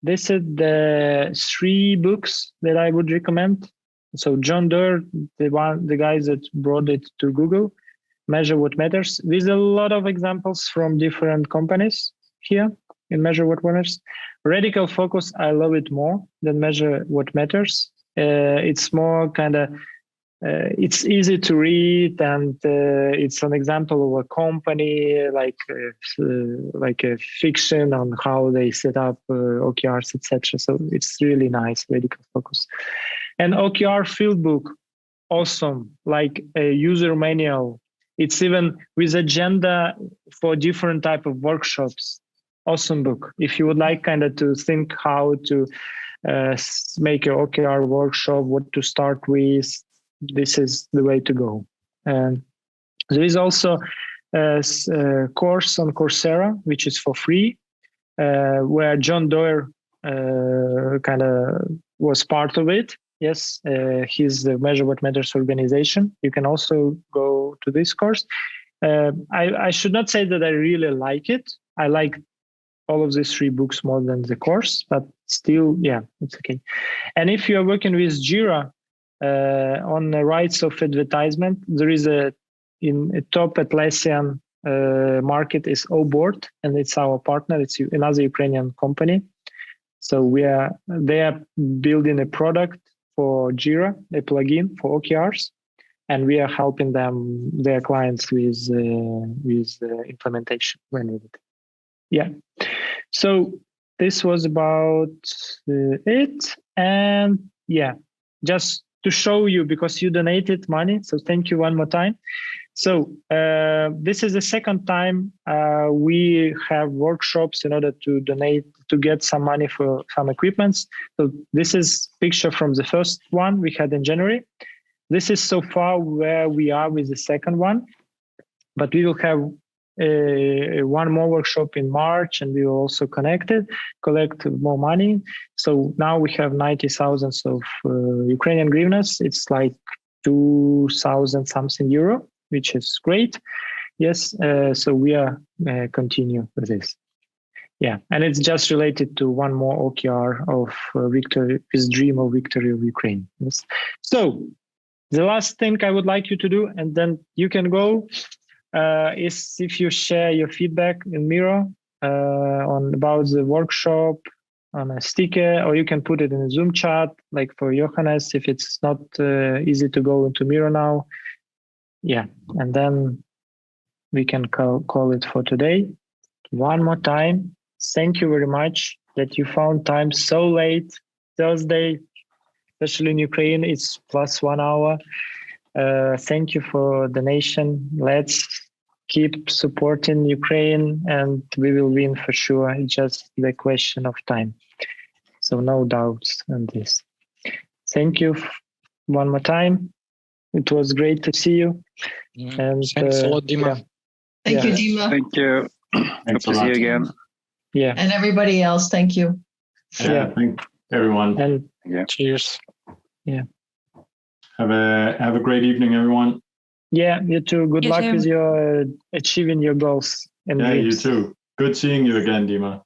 this is the 3 books that I would recommend. So John Doerr, the guy that brought it to Google, Measure What Matters, with a lot of examples from different companies here in Measure What Matters. Radical Focus, I love it more than Measure What Matters. It's more kind of it's easy to read, and it's an example of a company, like a fiction on how they set up OKRs, etc. So it's really nice, radical focus. And OKR field book, awesome, like a user manual. It's even with agenda for different type of workshops. Awesome book. If you would like kind of to think how to make an OKR workshop, what to start with, this is the way to go. And there is also a course on Coursera, which is for free, where John Doerr kind of was part of it. Yes, he's the Measure What Matters organization. You can also go to this course. I should not say that I really like it. I like all of these 3 books more than the course, but still, yeah, it's okay. And if you are working with Jira on the rights of advertisement, there is a top Atlassian market is O-Board, and it's our partner. It's another Ukrainian company. So they are building a product for Jira, a plugin for OKRs, and we are helping their clients with implementation when needed. Yeah. So this was about it. And yeah, just to show you, because you donated money. So thank you one more time. So this is the second time we have workshops in order to donate, to get some money for some equipments. So this is picture from the first one we had in January. This is so far where we are with the second one, but we will have one more workshop in March, and we will also collect more money. So now we have 90,000 of Ukrainian hryvnias. It's like 2,000 something euro, which is great. Yes, so we are continue with this. Yeah, and it's just related to one more OKR of victory, this dream of victory of Ukraine. Yes. So the last thing I would like you to do, and then you can go, is if you share your feedback in Miro on about the workshop on a sticker, or you can put it in a Zoom chat, like for Johannes, if it's not easy to go into Miro now. Yeah, and then we can call it for today. One more time, thank you very much that you found time so late, Thursday, especially in Ukraine, it's +1 hour. Thank you for donation. Let's keep supporting Ukraine, and we will win for sure. It's just the question of time. So no doubts on this. Thank you one more time. It was great to see you. Yeah. And thanks a lot, Dima. Yeah. Thank you, Dima. Thank you. Good to see you again. Yeah. And everybody else, thank you. Yeah. Thank everyone. And Yeah. Cheers. Yeah. Have a great evening, everyone. Yeah, you too. Good You luck too. with your achieving your goals and Yeah, dreams. you too. Good seeing you again, Dima.